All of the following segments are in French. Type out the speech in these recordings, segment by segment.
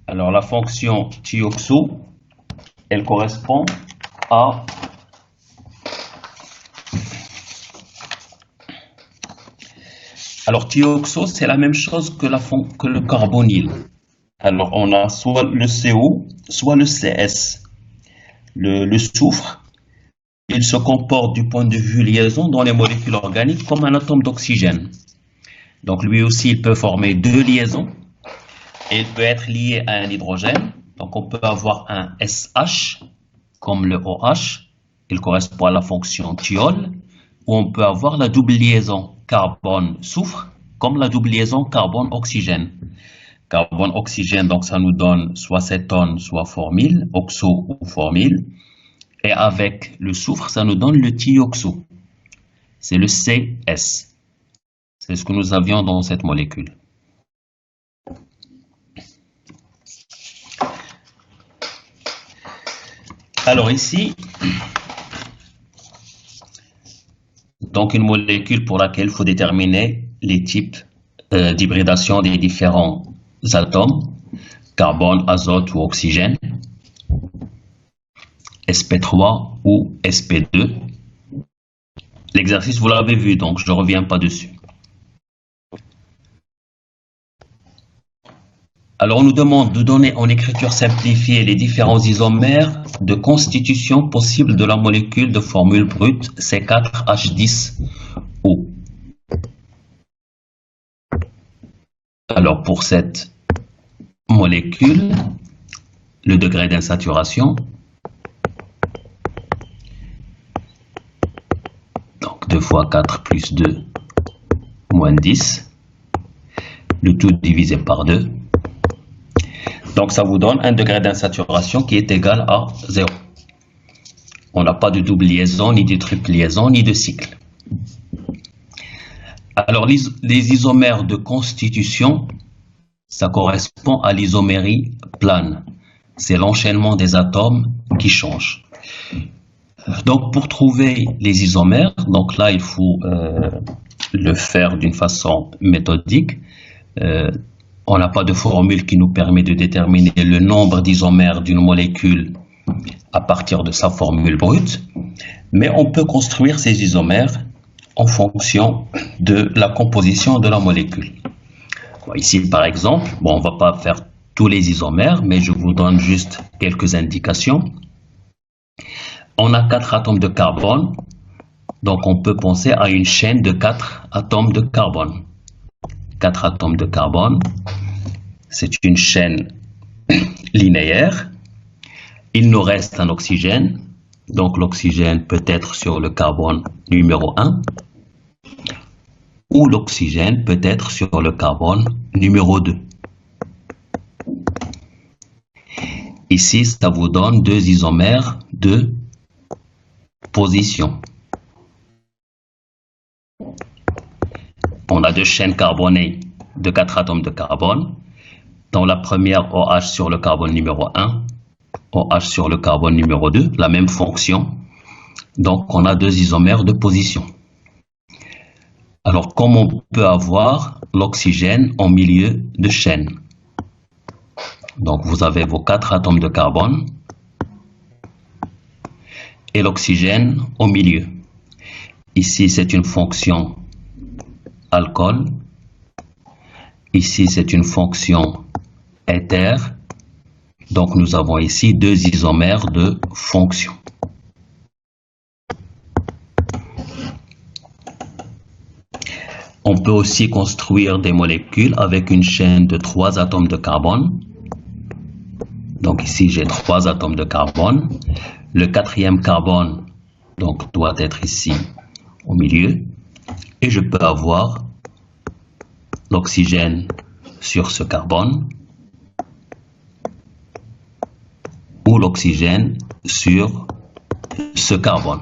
Alors la fonction thioxo, elle correspond à alors thioxo, c'est la même chose que le carbonyle. Alors on a soit le CO, soit le CS. Le soufre, il se comporte du point de vue liaison dans les molécules organiques comme un atome d'oxygène. Donc lui aussi, il peut former deux liaisons et il peut être lié à un hydrogène. Donc on peut avoir un SH comme le OH, il correspond à la fonction thiol, ou on peut avoir la double liaison carbone-soufre comme la double liaison carbone-oxygène. Carbone-oxygène, donc ça nous donne soit cétone, soit formyle, oxo ou formyle. Et avec le soufre, ça nous donne le thioxo. C'est le CS. C'est ce que nous avions dans cette molécule. Alors ici, donc une molécule pour laquelle il faut déterminer les types d'hybridation des différents atomes, carbone, azote ou oxygène, sp3 ou sp2. L'exercice, vous l'avez vu, donc je ne reviens pas dessus. Alors, on nous demande de donner en écriture simplifiée les différents isomères de constitution possible de la molécule de formule brute C4H10O. Alors, pour cette molécule, le degré d'insaturation, donc 2 fois 4 plus 2 moins 10, le tout divisé par 2. Donc ça vous donne un degré d'insaturation qui est égal à 0. On n'a pas de double liaison, ni de triple liaison, ni de cycle. Alors les isomères de constitution, ça correspond à l'isomérie plane. C'est l'enchaînement des atomes qui change. Donc pour trouver les isomères, donc là il faut le faire d'une façon méthodique. On n'a pas de formule qui nous permet de déterminer le nombre d'isomères d'une molécule à partir de sa formule brute, mais on peut construire ces isomères en fonction de la composition de la molécule. Ici, par exemple, on ne va pas faire tous les isomères, mais je vous donne juste quelques indications. On a 4 atomes de carbone, donc on peut penser à une chaîne de 4 atomes de carbone. 4 atomes de carbone, c'est une chaîne linéaire. Il nous reste un oxygène, donc l'oxygène peut être sur le carbone numéro 1, ou l'oxygène peut être sur le carbone numéro 2. Ici, ça vous donne 2 isomères de position. On a 2 chaînes carbonées de 4 atomes de carbone. Dans la première, OH sur le carbone numéro 1, OH sur le carbone numéro 2, la même fonction. Donc, on a 2 isomères de position. Alors, comment on peut avoir l'oxygène en milieu de chaîne? Donc, vous avez vos 4 atomes de carbone et l'oxygène au milieu. Ici, c'est une fonction alcool. Ici, c'est une fonction éther. Donc, nous avons ici 2 isomères de fonction. On peut aussi construire des molécules avec une chaîne de 3 atomes de carbone. Donc, ici, j'ai 3 atomes de carbone. Le 4e carbone, donc, doit être ici au milieu. Et je peux avoir l'oxygène sur ce carbone ou l'oxygène sur ce carbone.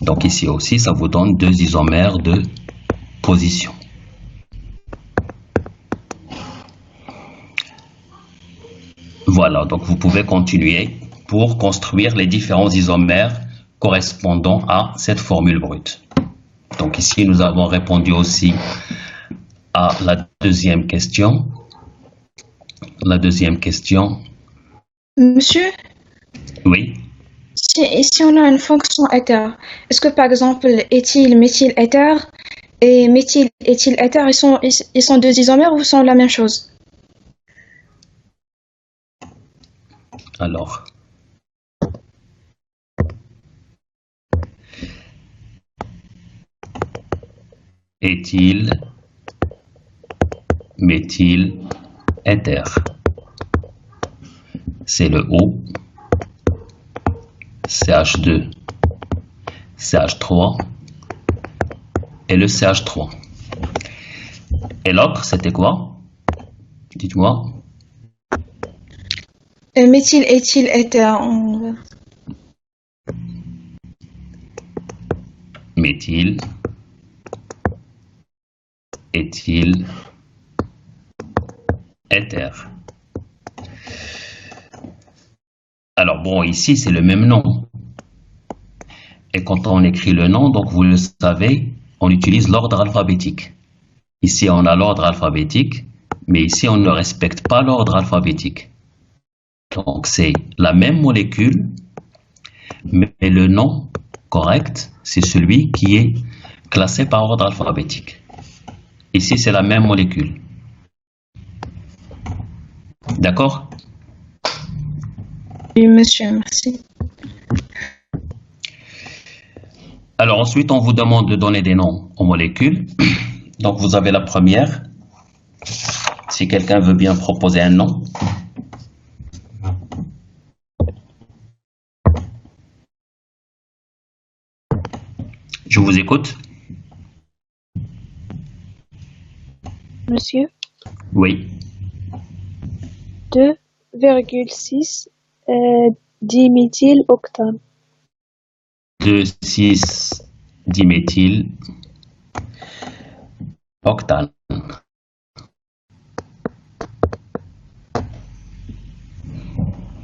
Donc ici aussi, ça vous donne 2 isomères de position. Voilà, donc vous pouvez continuer pour construire les différents isomères correspondant à cette formule brute. Donc ici, nous avons répondu aussi à la deuxième question. La deuxième question. Monsieur, Oui. si on a une fonction éther, est-ce que par exemple éthyle, méthyl, éther et méthyl, éthyl, éther, ils sont deux isomères ou sont la même chose? Alors, éthyle, méthyle, éther. C'est le O, CH2, CH3 et le CH3. Et l'autre, c'était quoi? Dites-moi. Méthyl, éthyle, éther. Méthyle, éthyle, éther. Alors bon, ici, c'est le même nom. Et quand on écrit le nom, donc vous le savez, on utilise l'ordre alphabétique. Ici, on a l'ordre alphabétique, mais ici, on ne respecte pas l'ordre alphabétique. Donc, c'est la même molécule, mais le nom correct, c'est celui qui est classé par ordre alphabétique. Ici, c'est la même molécule. D'accord? Oui, monsieur, merci. Alors ensuite, on vous demande de donner des noms aux molécules. Donc, vous avez la première. Si quelqu'un veut bien proposer un nom. Je vous écoute. Monsieur, Oui. 2,6 diméthyloctane. 2,6-diméthyloctane.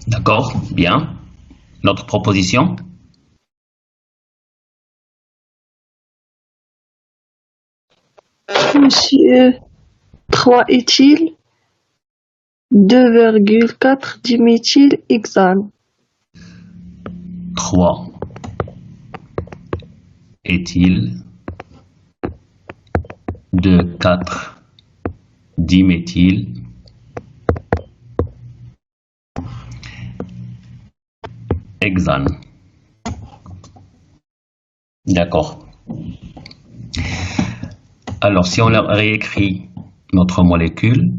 D'accord, bien. Notre proposition? Monsieur, 3-éthyl, 2,4 diméthylhexane. 3-éthyl, 2,4-diméthyl, hexane. D'accord. Alors, si on réécrit notre molécule,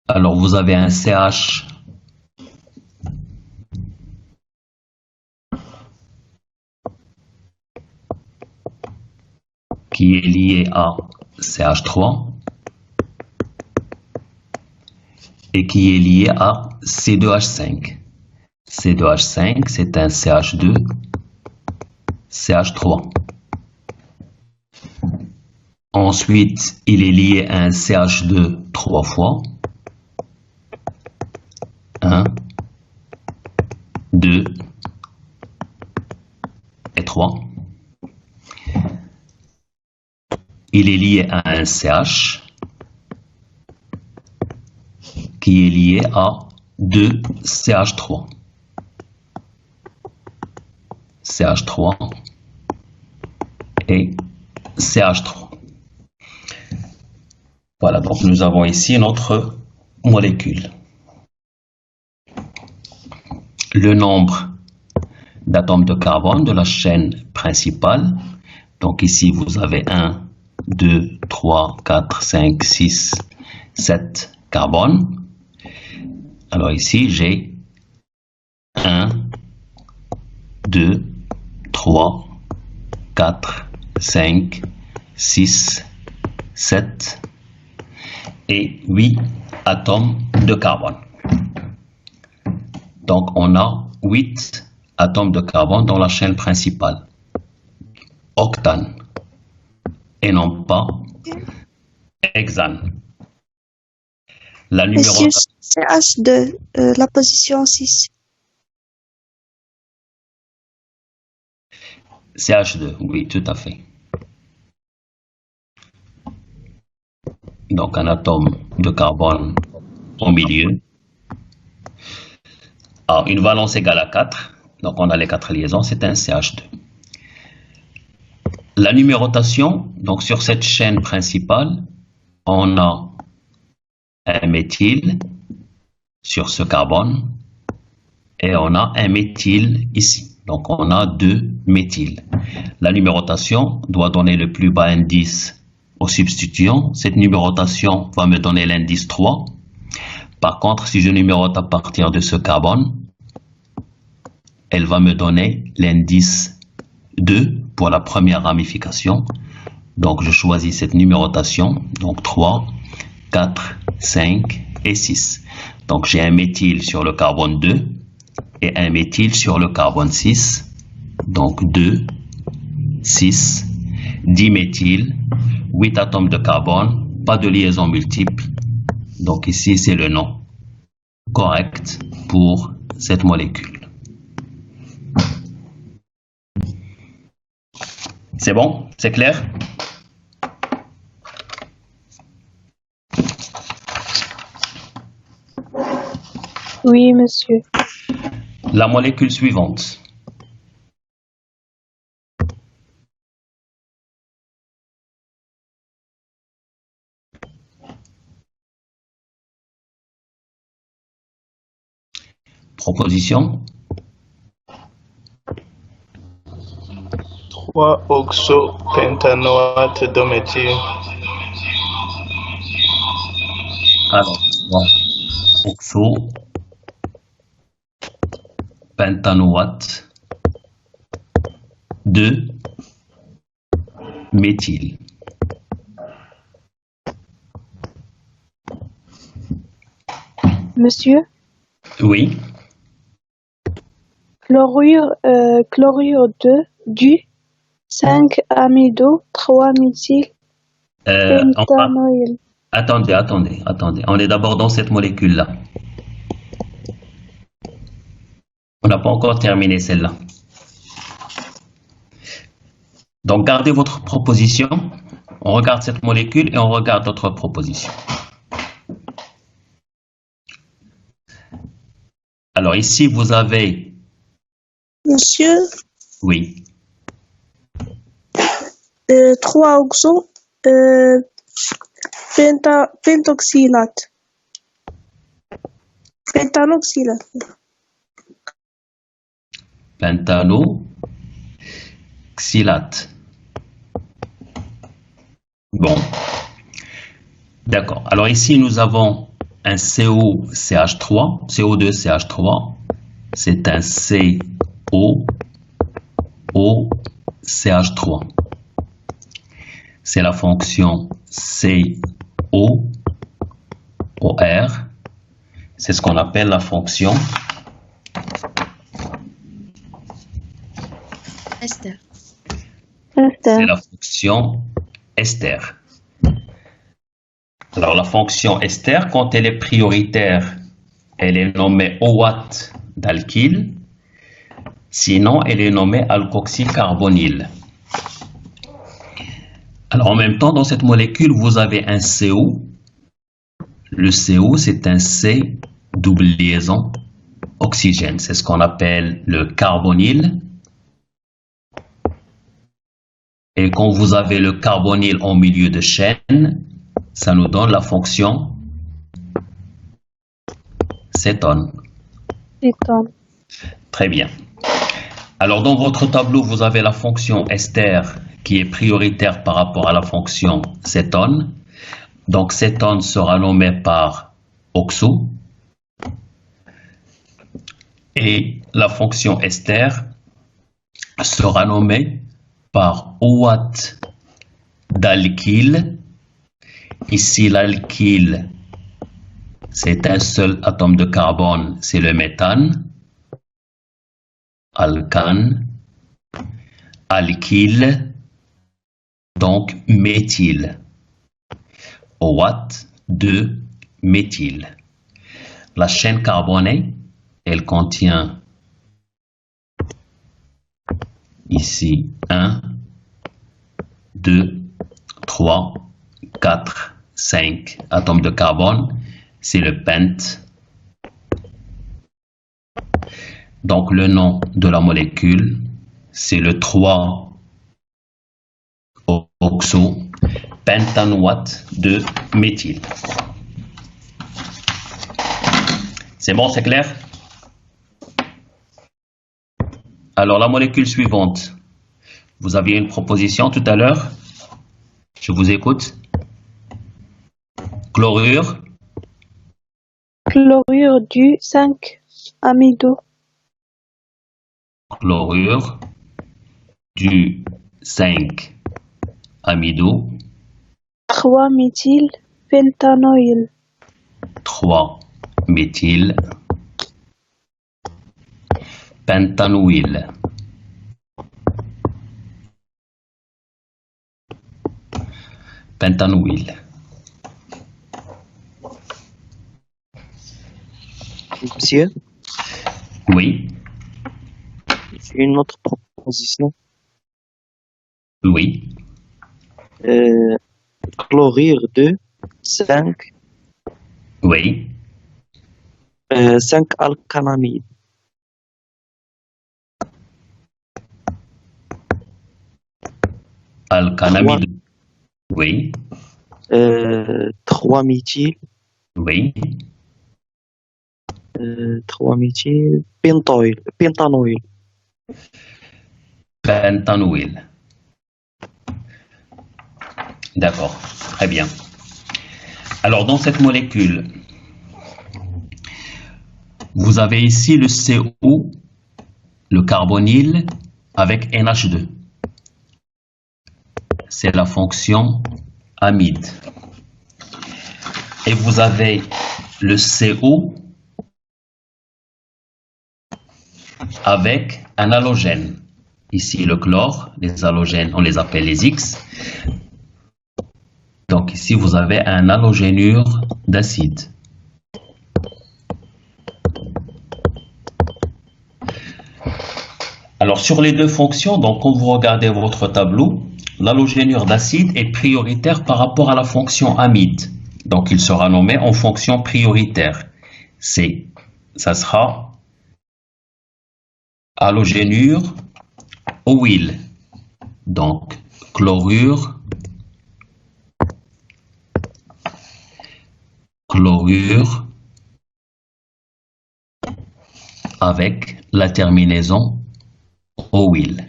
alors vous avez un CH qui est lié à CH3 et qui est lié à C2H5. C2H5, c'est un CH2, CH3. Ensuite, il est lié à un CH2 trois fois. 1, 2 et 3. Il est lié à un CH qui est lié à 2 CH3. CH3 et CH3. Voilà, donc nous avons ici notre molécule. Le nombre d'atomes de carbone de la chaîne principale. Donc ici, vous avez 1, 2, 3, 4, 5, 6, 7 carbones. Alors ici, j'ai 1, 2, 3, 4, 5, 6, 7 et 8 atomes de carbone. Donc on a 8 atomes de carbone dans la chaîne principale. Octane et non pas hexane. La numéro Monsieur, CH2, la position 6. CH2, oui, tout à fait. donc un atome de carbone au milieu. Alors, une valence égale à 4, donc on a les 4 liaisons, c'est un CH2. La numérotation, donc sur cette chaîne principale, on a un méthyle sur ce carbone et on a un méthyle ici. Donc on a 2 méthyles. La numérotation doit donner le plus bas indice au substituant. Cette numérotation va me donner l'indice 3. Par contre, si je numérote à partir de ce carbone, elle va me donner l'indice 2 pour la première ramification. Donc je choisis cette numérotation. Donc 3, 4, 5 et 6. Donc j'ai un méthyle sur le carbone 2 et un méthyle sur le carbone 6. Donc 2, 6, 10 méthyl, 8 atomes de carbone, pas de liaison multiple. Donc ici c'est le nom correct pour cette molécule. C'est bon? C'est clair? Oui, monsieur. La molécule suivante. Proposition. 3-oxopentanoate de méthyle. Alors, oxopentanoate de méthyle. Monsieur, Oui. chlorure du 5 amido 3 méthyl pentanoïl. Attendez. On est d'abord dans cette molécule-là. On n'a pas encore terminé celle-là. Donc, gardez votre proposition. On regarde cette molécule et on regarde notre proposition. Alors, ici, vous avez... Monsieur, Oui. 3-oxo pentoxylate. Pentanoxylate. Pentanoxylate. Bon. D'accord. Alors ici, nous avons un COCH3, CO2CH3. C'est un COOCH3. C'est la fonction COOR. C'est ce qu'on appelle la fonction Esther. c'est la fonction ester. Alors la fonction ester, quand elle est prioritaire, elle est nommée OAT d'alkyle. Sinon, elle est nommée alkoxycarbonyle. Alors en même temps, dans cette molécule, vous avez un CO. Le CO, c'est un C double liaison oxygène. C'est ce qu'on appelle le carbonyle. Et quand vous avez le carbonyle en milieu de chaîne, ça nous donne la fonction cétone. Étonne. Très bien. Alors dans votre tableau, vous avez la fonction ester qui est prioritaire par rapport à la fonction cétone. Donc cétone sera nommé par oxo. Et la fonction ester sera nommée par OAT d'alkyle. Ici, l'alkyle, c'est un seul atome de carbone, c'est le méthane. Alcane, alkyle, donc méthyle. OAT de méthyle. La chaîne carbonée, elle contient ici 1, 2, 3, 4, 5 atomes de carbone, c'est le pent. Donc le nom de la molécule, c'est le 3-oxo-pentanoate de méthyle. C'est bon, c'est clair? Alors la molécule suivante, vous aviez une proposition tout à l'heure? Je vous écoute. Chlorure. Chlorure du 5-amido. Chlorure du 5-amido. 3-méthylpentanoïl. 3-méthylpentanoïl. Pentanoïl. Monsieur, Oui, j'ai une autre proposition. oui. Chlorure de 5, Oui. 5-alcanamide. Alcanamide. Oui, 3-méthyl, oui. 3-méthylpentanoïl. Pentanoïl. D'accord, très bien. Alors dans cette molécule, vous avez ici le CO, le carbonyle avec NH2. C'est la fonction amide. Et vous avez le CO avec un halogène. Ici le chlore, les halogènes, on les appelle les X. Donc ici vous avez un halogénure d'acide. Alors sur les deux fonctions, donc quand vous regardez votre tableau, l'halogénure d'acide est prioritaire par rapport à la fonction amide. Donc il sera nommé en fonction prioritaire. Ça sera halogénure au huile. Donc chlorure avec la terminaison au huile.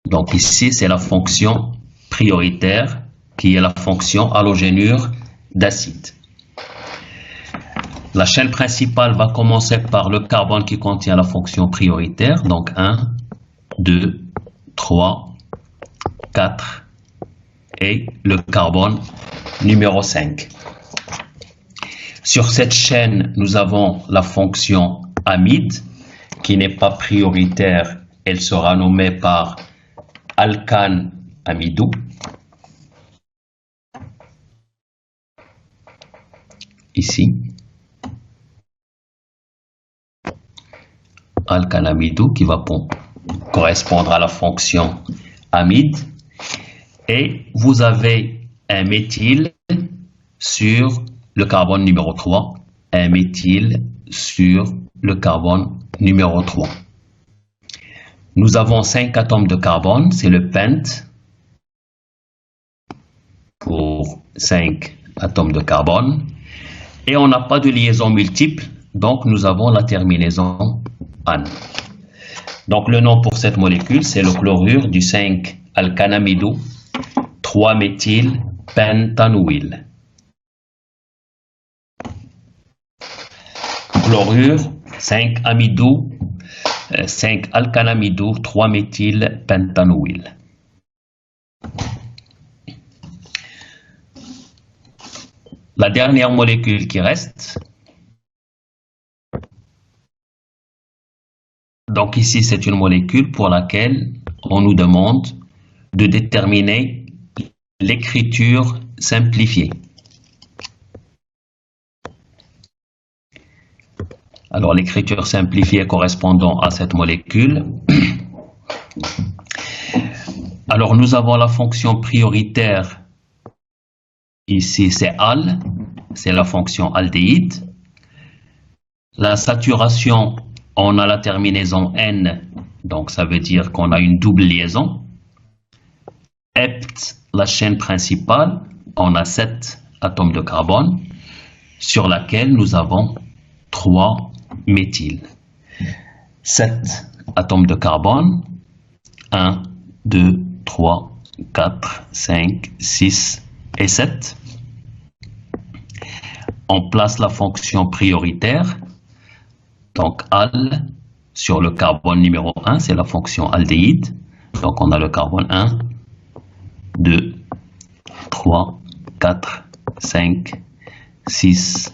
Donc ici, c'est la fonction prioritaire qui est la fonction halogénure d'acide. La chaîne principale va commencer par le carbone qui contient la fonction prioritaire. Donc 1, 2, 3, 4 et le carbone numéro 5. Sur cette chaîne, nous avons la fonction amide qui n'est pas prioritaire. Elle sera nommée par alcanamido. Ici. Alcanamido qui va correspondre à la fonction amide. Et vous avez un méthyle sur le carbone numéro 3. Un méthyle sur le carbone numéro 3. Nous avons 5 atomes de carbone, c'est le pent pour 5 atomes de carbone. Et on n'a pas de liaison multiple, donc nous avons la terminaison ane. Donc le nom pour cette molécule, c'est le chlorure du 5-alcanamido 3-méthylpentanoïl. Chlorure 5-amido 5-alcanamido 3-méthylpentanoïl. La dernière molécule qui reste, donc ici c'est une molécule pour laquelle on nous demande de déterminer l'écriture simplifiée. Alors l'écriture simplifiée correspondant à cette molécule. Alors nous avons la fonction prioritaire Ici, c'est al, c'est la fonction aldéhyde. La saturation, on a la terminaison N, donc ça veut dire qu'on a une double liaison. Hept, la chaîne principale, on a 7 atomes de carbone sur laquelle nous avons 3 méthyles. 7 atomes de carbone, 1, 2, 3, 4, 5, 6 et 7. On place la fonction prioritaire, donc al sur le carbone numéro 1, c'est la fonction aldéhyde. Donc on a le carbone 1, 2, 3, 4, 5, 6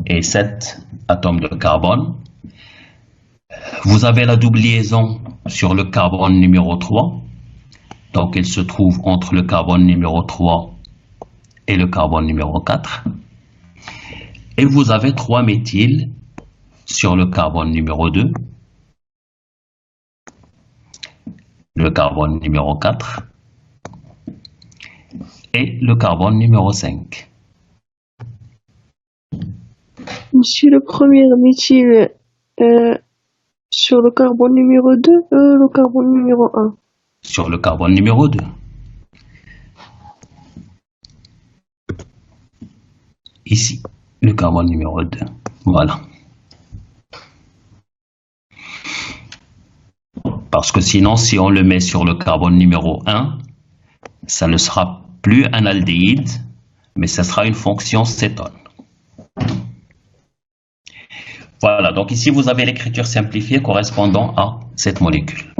et 7 atomes de carbone. Vous avez la double liaison sur le carbone numéro 3. Donc elle se trouve entre le carbone numéro 3 et le carbone numéro 4. Et vous avez 3 méthyles sur le carbone numéro 2, le carbone numéro 4 et le carbone numéro 5. Monsieur, le premier méthyle sur le carbone numéro 2, le carbone numéro 1. Sur le carbone numéro 2. Ici, le carbone numéro 2. Voilà. Parce que sinon, si on le met sur le carbone numéro 1, ça ne sera plus un aldéhyde, mais ça sera une fonction cétone. Voilà, donc ici vous avez l'écriture simplifiée correspondant à cette molécule.